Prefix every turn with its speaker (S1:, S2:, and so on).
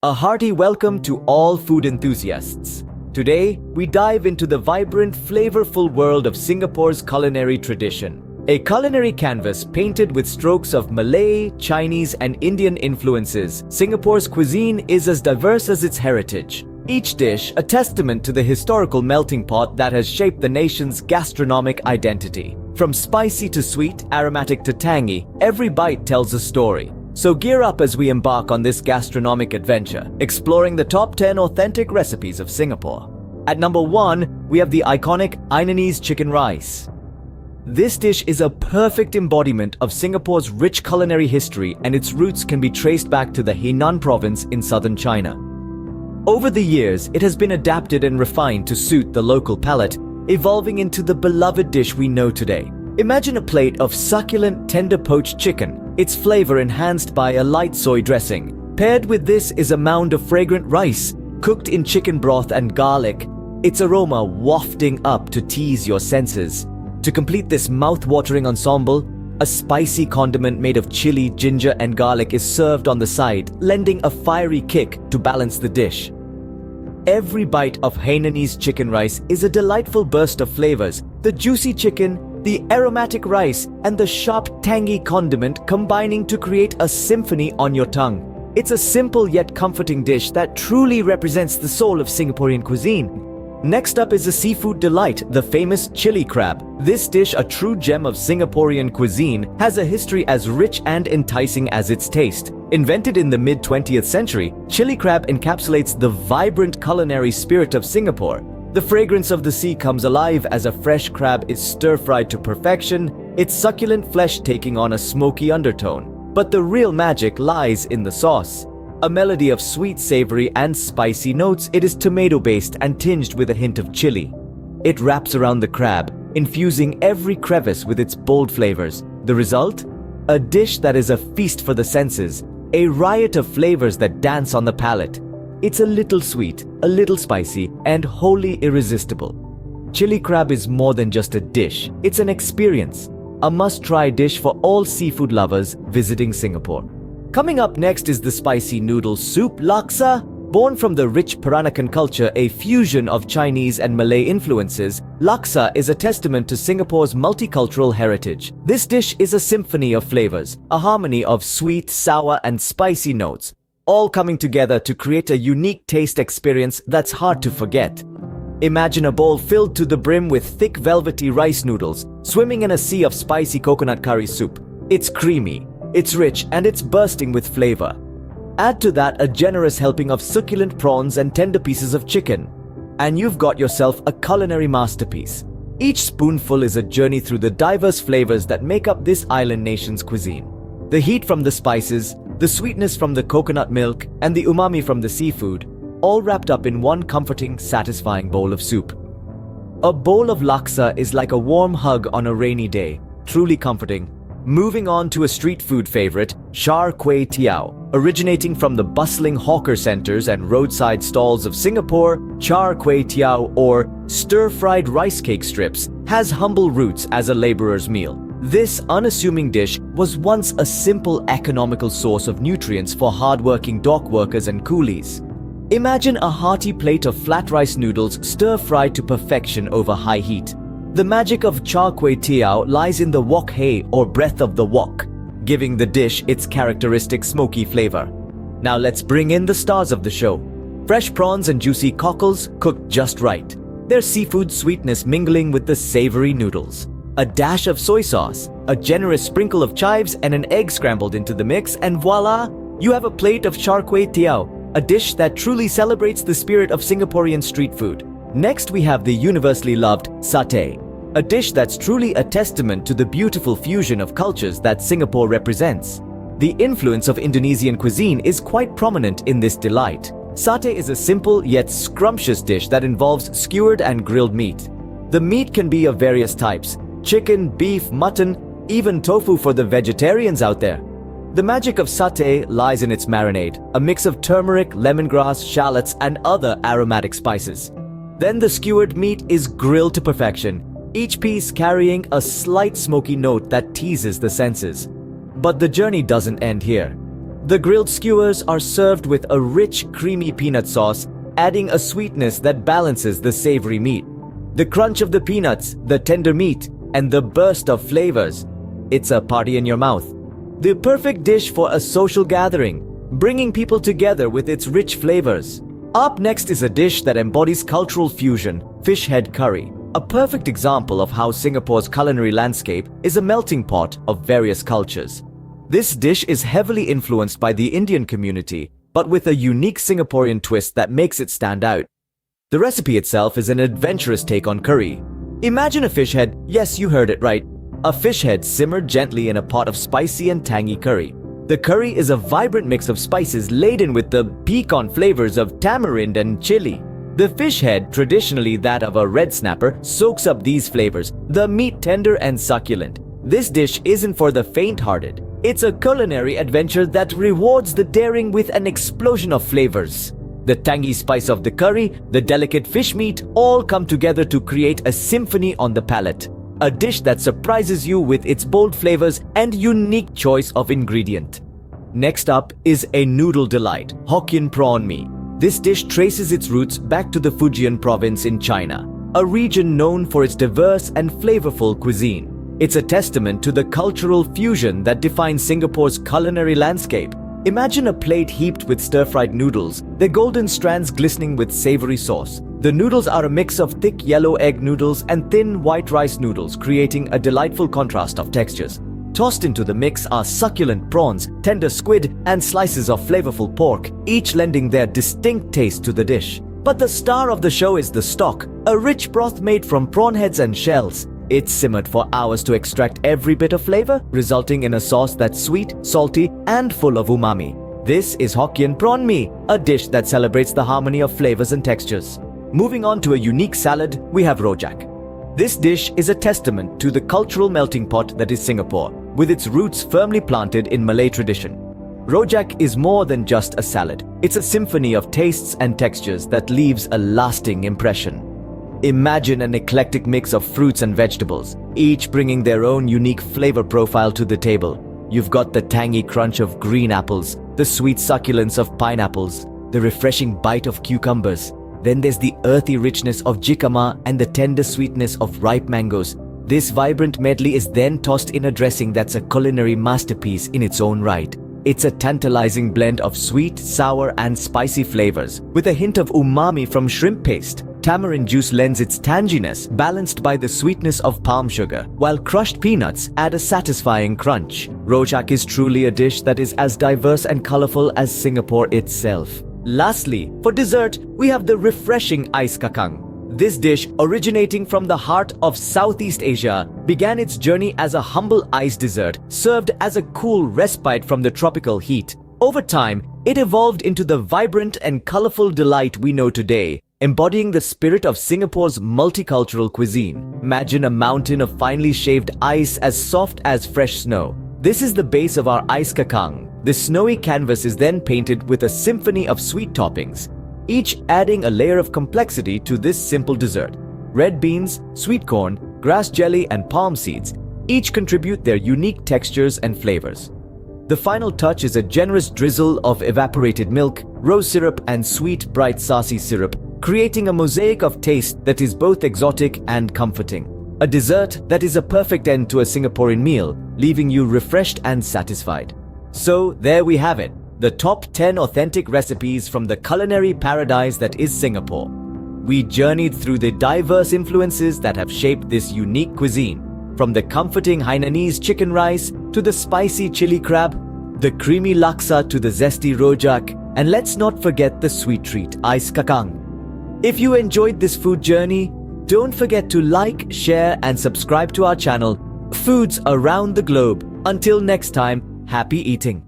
S1: A hearty welcome to all food enthusiasts. Today, we dive into the vibrant, flavorful world of Singapore's culinary tradition. A culinary canvas painted with strokes of Malay, Chinese, and Indian influences, Singapore's cuisine is as diverse as its heritage. Each dish a testament to the historical melting pot that has shaped the nation's gastronomic identity. From spicy to sweet, aromatic to tangy, every bite tells a story. So gear up as we embark on this gastronomic adventure, exploring the top 10 authentic recipes of Singapore. At number 1, we have the iconic Hainanese chicken rice. This dish is a perfect embodiment of Singapore's rich culinary history, and its roots can be traced back to the Henan province in southern China. Over the years, it has been adapted and refined to suit the local palate, evolving into the beloved dish we know today. Imagine a plate of succulent, tender poached chicken, its flavor enhanced by a light soy dressing. Paired with this is a mound of fragrant rice, cooked in chicken broth and garlic, its aroma wafting up to tease your senses. To complete this mouth-watering ensemble, a spicy condiment made of chili, ginger, and garlic is served on the side, lending a fiery kick to balance the dish. Every bite of Hainanese chicken rice is a delightful burst of flavors. The juicy chicken, the aromatic rice, and the sharp, tangy condiment combining to create a symphony on your tongue. It's a simple yet comforting dish that truly represents the soul of Singaporean cuisine. Next up is a seafood delight, the famous chili crab. This dish, a true gem of Singaporean cuisine, has a history as rich and enticing as its taste. Invented in the mid-20th century, chili crab encapsulates the vibrant culinary spirit of Singapore. The fragrance of the sea comes alive as a fresh crab is stir-fried to perfection, its succulent flesh taking on a smoky undertone. But the real magic lies in the sauce. A melody of sweet, savory, and spicy notes, it is tomato-based and tinged with a hint of chili. It wraps around the crab, infusing every crevice with its bold flavors. The result? A dish that is a feast for the senses, a riot of flavors that dance on the palate. It's a little sweet, a little spicy, and wholly irresistible. Chili crab is more than just a dish, it's an experience. A must-try dish for all seafood lovers visiting Singapore. Coming up next is the spicy noodle soup, laksa. Born from the rich Peranakan culture, a fusion of Chinese and Malay influences, laksa is a testament to Singapore's multicultural heritage. This dish is a symphony of flavors, a harmony of sweet, sour, and spicy notes, all coming together to create a unique taste experience that's hard to forget. Imagine a bowl filled to the brim with thick velvety rice noodles, swimming in a sea of spicy coconut curry soup. It's creamy, it's rich, and it's bursting with flavor. Add to that a generous helping of succulent prawns and tender pieces of chicken, and you've got yourself a culinary masterpiece. Each spoonful is a journey through the diverse flavors that make up this island nation's cuisine. The heat from the spices, the sweetness from the coconut milk, and the umami from the seafood, all wrapped up in one comforting, satisfying bowl of soup. A bowl of laksa is like a warm hug on a rainy day, truly comforting. Moving on to a street food favorite, char kway teow. Originating from the bustling hawker centers and roadside stalls of Singapore, char kway teow, or stir-fried rice cake strips, has humble roots as a laborer's meal. This unassuming dish was once a simple, economical source of nutrients for hardworking dock workers and coolies. Imagine a hearty plate of flat rice noodles stir-fried to perfection over high heat. The magic of char kway teow lies in the wok hei, or breath of the wok, giving the dish its characteristic smoky flavor. Now let's bring in the stars of the show. Fresh prawns and juicy cockles cooked just right. Their seafood sweetness mingling with the savory noodles. A dash of soy sauce, a generous sprinkle of chives, and an egg scrambled into the mix, and voila! You have a plate of char kway teow, a dish that truly celebrates the spirit of Singaporean street food. Next we have the universally loved satay, a dish that's truly a testament to the beautiful fusion of cultures that Singapore represents. The influence of Indonesian cuisine is quite prominent in this delight. Satay is a simple yet scrumptious dish that involves skewered and grilled meat. The meat can be of various types: chicken, beef, mutton, even tofu for the vegetarians out there. The magic of satay lies in its marinade, a mix of turmeric, lemongrass, shallots, and other aromatic spices. Then the skewered meat is grilled to perfection, each piece carrying a slight smoky note that teases the senses. But the journey doesn't end here. The grilled skewers are served with a rich, creamy peanut sauce, adding a sweetness that balances the savory meat. The crunch of the peanuts, the tender meat, and the burst of flavors. It's a party in your mouth. The perfect dish for a social gathering, bringing people together with its rich flavors. Up next is a dish that embodies cultural fusion, fish head curry. A perfect example of how Singapore's culinary landscape is a melting pot of various cultures. This dish is heavily influenced by the Indian community, but with a unique Singaporean twist that makes it stand out. The recipe itself is an adventurous take on curry. Imagine a fish head, yes, you heard it right, a fish head simmered gently in a pot of spicy and tangy curry. The curry is a vibrant mix of spices laden with the piquant flavors of tamarind and chili. The fish head, traditionally that of a red snapper, soaks up these flavors, the meat tender and succulent. This dish isn't for the faint-hearted. It's a culinary adventure that rewards the daring with an explosion of flavors. The tangy spice of the curry, the delicate fish meat, all come together to create a symphony on the palate. A dish that surprises you with its bold flavors and unique choice of ingredient. Next up is a noodle delight, Hokkien prawn mee. This dish traces its roots back to the Fujian province in China, a region known for its diverse and flavorful cuisine. It's a testament to the cultural fusion that defines Singapore's culinary landscape. Imagine a plate heaped with stir-fried noodles, their golden strands glistening with savory sauce. The noodles are a mix of thick yellow egg noodles and thin white rice noodles, creating a delightful contrast of textures. Tossed into the mix are succulent prawns, tender squid, and slices of flavorful pork, each lending their distinct taste to the dish. But the star of the show is the stock, a rich broth made from prawn heads and shells. It's simmered for hours to extract every bit of flavor, resulting in a sauce that's sweet, salty, and full of umami. This is Hokkien prawn mee, a dish that celebrates the harmony of flavors and textures. Moving on to a unique salad, we have rojak. This dish is a testament to the cultural melting pot that is Singapore, with its roots firmly planted in Malay tradition. Rojak is more than just a salad. It's a symphony of tastes and textures that leaves a lasting impression. Imagine an eclectic mix of fruits and vegetables, each bringing their own unique flavor profile to the table. You've got the tangy crunch of green apples, the sweet succulence of pineapples, the refreshing bite of cucumbers. Then there's the earthy richness of jicama and the tender sweetness of ripe mangoes. This vibrant medley is then tossed in a dressing that's a culinary masterpiece in its own right. It's a tantalizing blend of sweet, sour, and spicy flavors, with a hint of umami from shrimp paste. Tamarind juice lends its tanginess, balanced by the sweetness of palm sugar, while crushed peanuts add a satisfying crunch. Rojak is truly a dish that is as diverse and colorful as Singapore itself. Lastly, for dessert, we have the refreshing ice kakang. This dish, originating from the heart of Southeast Asia, began its journey as a humble ice dessert, served as a cool respite from the tropical heat. Over time, it evolved into the vibrant and colorful delight we know today, embodying the spirit of Singapore's multicultural cuisine. Imagine a mountain of finely shaved ice as soft as fresh snow. This is the base of our ice kakang. The snowy canvas is then painted with a symphony of sweet toppings, each adding a layer of complexity to this simple dessert. Red beans, sweet corn, grass jelly, and palm seeds each contribute their unique textures and flavors. The final touch is a generous drizzle of evaporated milk, rose syrup, and sweet, bright, saucy syrup, creating a mosaic of taste that is both exotic and comforting. A dessert that is a perfect end to a Singaporean meal, leaving you refreshed and satisfied. So there we have it, the top 10 authentic recipes from the culinary paradise that is Singapore. We journeyed through the diverse influences that have shaped this unique cuisine, from the comforting Hainanese chicken rice to the spicy chili crab, the creamy laksa to the zesty rojak, and let's not forget the sweet treat, ice kakang. If you enjoyed this food journey, don't forget to like, share, and subscribe to our channel, Foods Around the Globe. Until next time, happy eating.